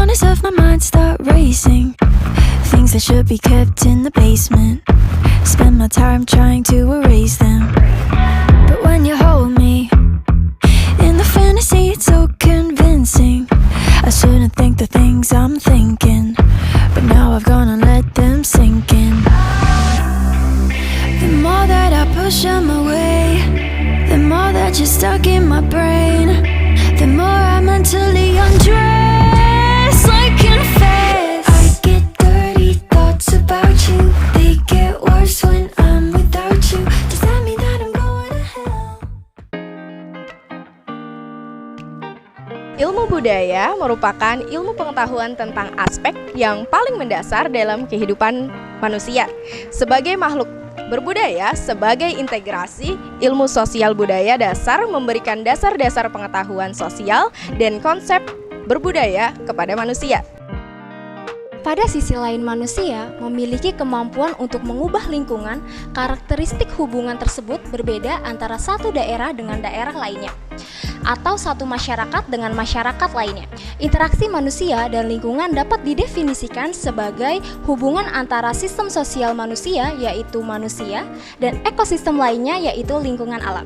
corners of my mind start racing. Things that should be kept in the basement. Spend my time trying to erase them. But when you hold me in the fantasy, it's so convincing. I shouldn't think the things I'm thinking, but now I've gone and let them sink in. The more that I push them away, the more that you're stuck in my brain, the more I mentally undress. I confess, I get dirty thoughts about you. They get worse when I'm without you. Does that mean that I'm going to hell? Ilmu budaya merupakan ilmu pengetahuan tentang aspek yang paling mendasar dalam kehidupan manusia. Sebagai makhluk berbudaya, sebagai integrasi ilmu sosial budaya dasar memberikan dasar-dasar pengetahuan sosial dan konsep berbudaya kepada manusia. Pada sisi lain, manusia memiliki kemampuan untuk mengubah lingkungan. Karakteristik hubungan tersebut berbeda antara satu daerah dengan daerah lainnya, atau satu masyarakat dengan masyarakat lainnya. Interaksi manusia dan lingkungan dapat didefinisikan sebagai hubungan antara sistem sosial manusia, yaitu manusia, dan ekosistem lainnya, yaitu lingkungan alam.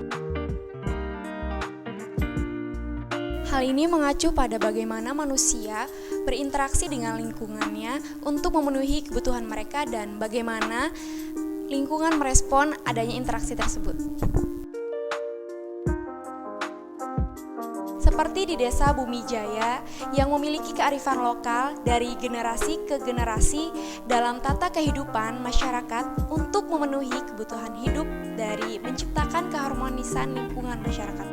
Hal ini mengacu pada bagaimana manusia berinteraksi dengan lingkungannya untuk memenuhi kebutuhan mereka dan bagaimana lingkungan merespon adanya interaksi tersebut. Seperti di Desa Bumi Jaya yang memiliki kearifan lokal dari generasi ke generasi dalam tata kehidupan masyarakat untuk memenuhi kebutuhan hidup dari menciptakan keharmonisan lingkungan masyarakat.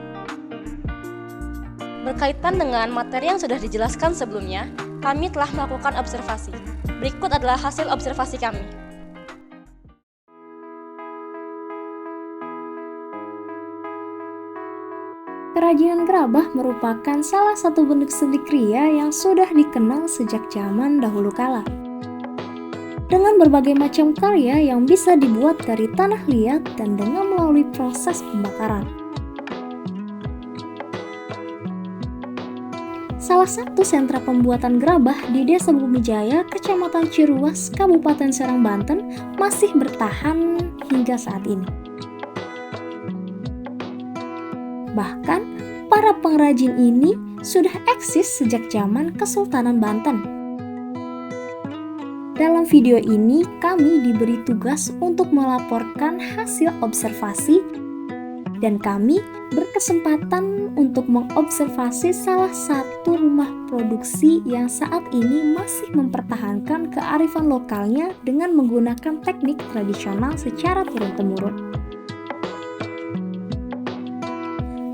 Berkaitan dengan materi yang sudah dijelaskan sebelumnya, kami telah melakukan observasi. Berikut adalah hasil observasi kami. Kerajinan gerabah merupakan salah satu bentuk seni kria yang sudah dikenal sejak zaman dahulu kala. Dengan berbagai macam karya yang bisa dibuat dari tanah liat dan dengan melalui proses pembakaran. Salah satu sentra pembuatan gerabah di Desa Bumi Jaya, Kecamatan Ciruas, Kabupaten Serang, Banten masih bertahan hingga saat ini. Bahkan, para pengrajin ini sudah eksis sejak zaman Kesultanan Banten. Dalam video ini, kami diberi tugas untuk melaporkan hasil observasi dan kami berkesempatan untuk mengobservasi salah satu rumah produksi yang saat ini masih mempertahankan kearifan lokalnya dengan menggunakan teknik tradisional secara turun-temurun.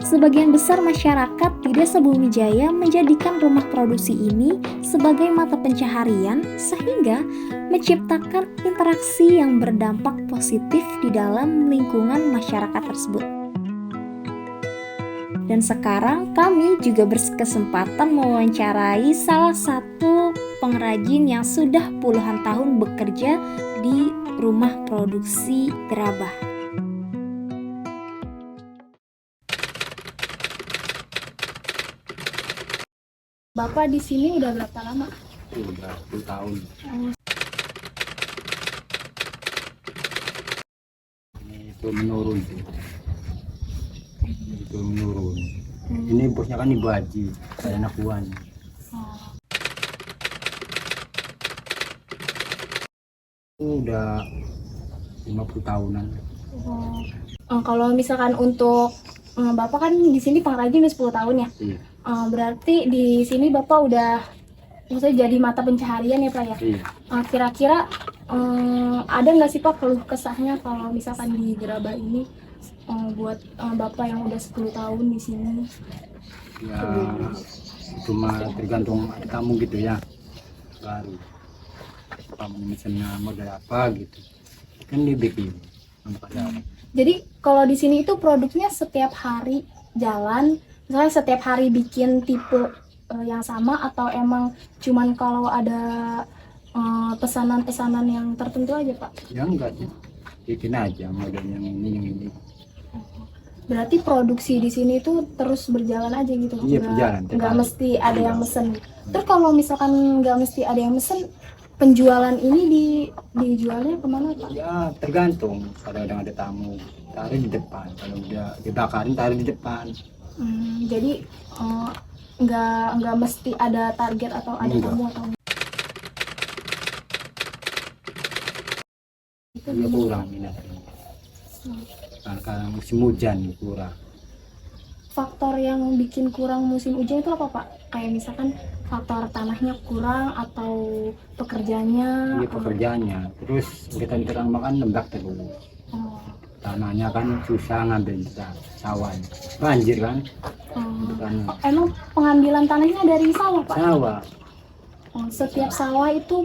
Sebagian besar masyarakat di Desa Bumi Jaya menjadikan rumah produksi ini sebagai mata pencaharian sehingga menciptakan interaksi yang berdampak positif di dalam lingkungan masyarakat tersebut. Dan sekarang kami juga berkesempatan mewawancarai salah satu pengrajin yang sudah puluhan tahun bekerja di rumah produksi gerabah. Bapak di sini udah berapa lama? Udah 10 tahun. Itu menurun sih. Itu menurun. Ini bosnya kan Ibu Haji, saya anak buahnya. Udah 50 tahunan. Kalau misalkan untuk Bapak kan di sini pengrajin udah 10 tahun ya? Iya. Berarti di sini Bapak udah maksudnya jadi mata pencaharian ya Pak ya? Iya. Kira-kira ada nggak sih Pak keluh kesahnya kalau misalkan di gerabah ini buat Bapak yang udah 10 tahun di sini? Ya cuma tergantung tamu gitu ya. Baru kamu misalnya model apa gitu kan dibikin. Jadi kalau di sini itu produknya setiap hari jalan, misalnya setiap hari bikin tipe yang sama atau emang cuman kalau ada pesanan-pesanan yang tertentu aja Pak? Ya enggak sih, bikin aja model yang ini. Berarti produksi di sini tuh terus berjalan aja gitu? Iya, berjalan, tiap Nggak hari. mesti ada yang mesen. Terus kalau misalkan nggak mesti ada yang mesen, penjualan ini dijualnya kemana Pak? Ya tergantung, kadang-kadang ada tamu taruh di depan, kalau udah dibakarin taruh di depan. Jadi nggak mesti ada target atau ada Enggak. tamu atau itu Iya kurang minatnya. Karena musim hujan kurang. faktor yang bikin kurang musim hujan itu apa Pak? Kayak misalkan faktor tanahnya kurang atau pekerjanya? Ini pekerjaannya. Terus kita terang makan lembab terus. Oh, Tanahnya kan susah ngambil sawah. Banjir kan? Tanah. emang pengambilan tanahnya dari sawah Pak? Sawah. Setiap sawah itu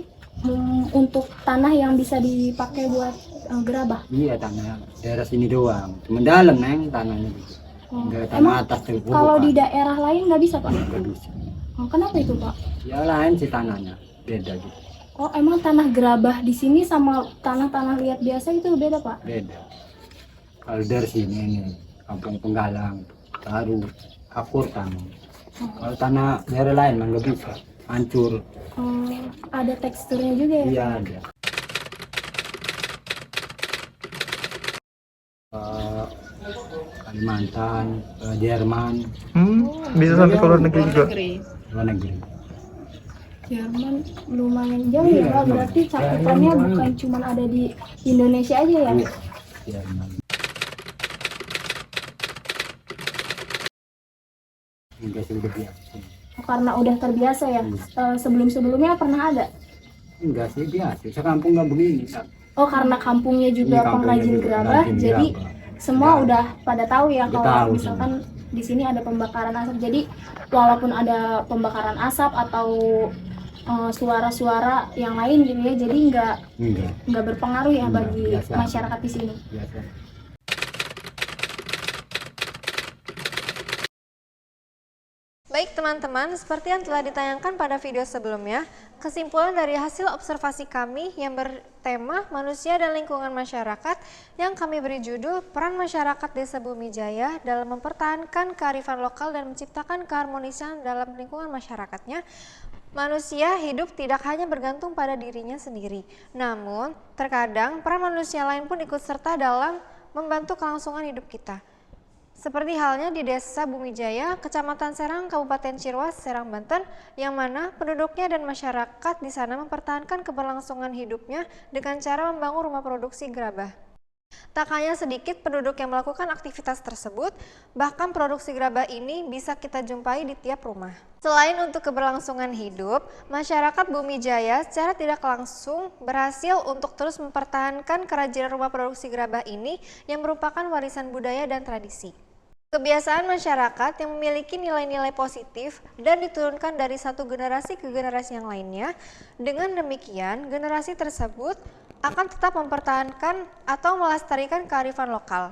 untuk tanah yang bisa dipakai buat gerabah. Iya tanah daerah sini doang. Cuma dalam neng tanahnya gitu. Enggak tanah Emang atas terus. kalau di daerah lain nggak bisa Pak? nggak bisa. Kenapa itu Pak? Ya lain sih tanahnya beda gitu. Oh emang tanah gerabah di sini sama tanah-tanah liat biasa itu beda Pak? Beda. Kalau dari sini nih kampung Penggalang baru akur tanah. Kalau tanah daerah lain mah nggak bisa, hancur. Ada teksturnya juga ya? Iya ada. Kalimantan, Jerman, Bisa sampai ke luar negeri juga. luar negeri. Jerman lumayan jauh ya Pak, berarti cakupannya bukan cuma ada di Indonesia aja ya? Iya, Jerman. Enggak sudah biasa. Karena udah terbiasa ya? Sebelum-sebelumnya pernah ada? Enggak sih biasa. Sekampung nggak begini. Oh karena kampungnya juga Iya, kampungnya pengrajin juga gerabah, pengrajin jadi gerabah. semua Udah. udah pada tahu ya Udah kalau tahu misalkan di sini ada pembakaran asap. Jadi walaupun ada pembakaran asap atau suara-suara yang lain gitu ya, jadi nggak berpengaruh ya Enggak, bagi biasa. masyarakat di sini. Biasa. Baik teman-teman, seperti yang telah ditayangkan pada video sebelumnya, kesimpulan dari hasil observasi kami yang bertema manusia dan lingkungan masyarakat yang kami beri judul Peran Masyarakat Desa Bumi Jaya dalam mempertahankan kearifan lokal dan menciptakan keharmonisan dalam lingkungan masyarakatnya. Manusia hidup tidak hanya bergantung pada dirinya sendiri, namun terkadang peran manusia lain pun ikut serta dalam membantu kelangsungan hidup kita. Seperti halnya di Desa Bumi Jaya, Kecamatan Serang, Kabupaten Ciruas, Serang, Banten, yang mana penduduknya dan masyarakat di sana mempertahankan keberlangsungan hidupnya dengan cara membangun rumah produksi gerabah. Tak hanya sedikit penduduk yang melakukan aktivitas tersebut, bahkan produksi gerabah ini bisa kita jumpai di tiap rumah. Selain untuk keberlangsungan hidup, masyarakat Bumi Jaya secara tidak langsung berhasil untuk terus mempertahankan kerajinan rumah produksi gerabah ini yang merupakan warisan budaya dan tradisi. Kebiasaan masyarakat yang memiliki nilai-nilai positif dan diturunkan dari satu generasi ke generasi yang lainnya. Dengan demikian, generasi tersebut akan tetap mempertahankan atau melestarikan kearifan lokal.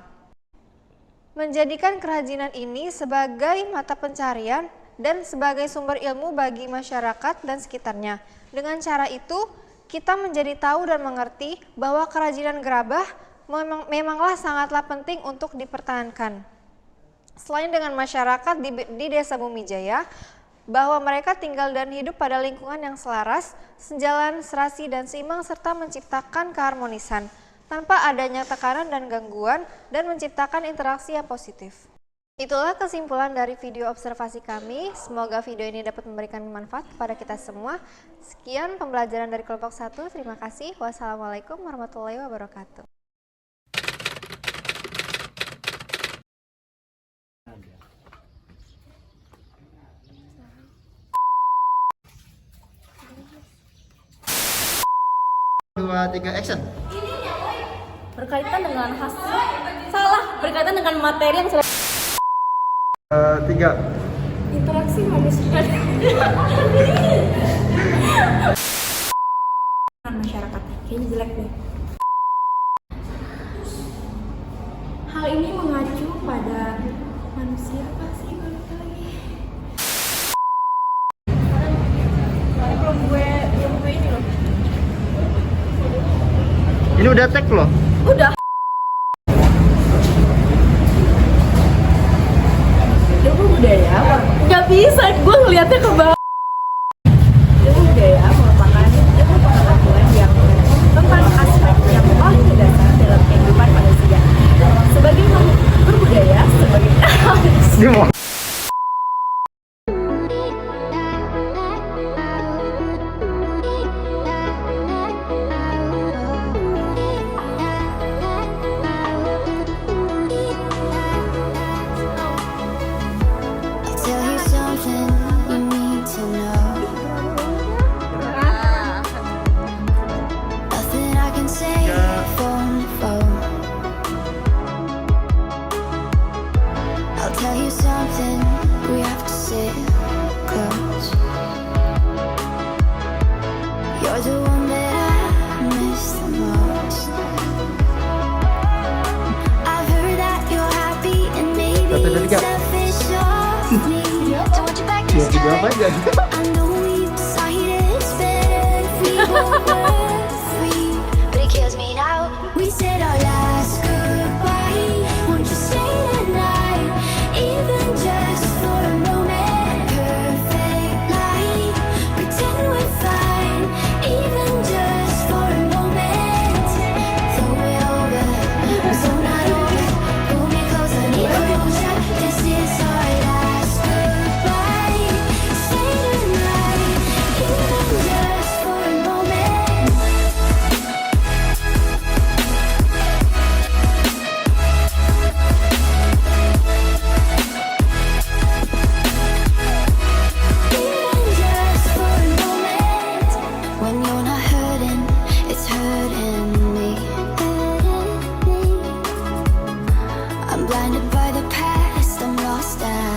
Menjadikan kerajinan ini sebagai mata pencarian dan sebagai sumber ilmu bagi masyarakat dan sekitarnya. Dengan cara itu, kita menjadi tahu dan mengerti bahwa kerajinan gerabah memanglah sangatlah penting untuk dipertahankan. Selain dengan masyarakat di Desa Bumi Jaya, bahwa mereka tinggal dan hidup pada lingkungan yang selaras, sejalan, serasi, dan seimbang serta menciptakan keharmonisan tanpa adanya tekanan dan gangguan dan menciptakan interaksi yang positif. Itulah kesimpulan dari video observasi kami. Semoga video ini dapat memberikan manfaat kepada kita semua. Sekian pembelajaran dari kelompok 1. Terima kasih. Wassalamualaikum warahmatullahi wabarakatuh. Dua, tiga, action. Berkaitan dengan hasil, berkaitan dengan materi yang sudah Tiga. Interaksi manusia masyarakat kayaknya jelek deh. Hal ini mengacu pada manusia apa sih balik lagi? Belum gue ini loh. Ini udah tag loh. Udah. bisa, gue ngeliatnya ke bawah. Ilmu budaya merupakan ilmu pengetahuan yang tentang aspek yang paling mendasar dalam kehidupan manusia. Sebagai makhluk berbudaya, sebagai I'll tell you something you need to know. Nothing I can say phone. I'll tell you something, we have to sit close. You're the one that I miss the most. I've heard that you're happy and maybe it's selfish of me to want you back this time. I know we decided it's better if we both were free, but it kills me now. We said our last goodbye. Won't you stay tonight, even just for a moment? Perfect light, pretend we're fine, even just for a moment. Throw it over, we're so not over. Pull me close, I need closure. This is our last goodbye. Stay tonight, even just for a moment. Even just for a moment. When you're not hurting, it's hurting me. I'm blinded by the past, I'm lost at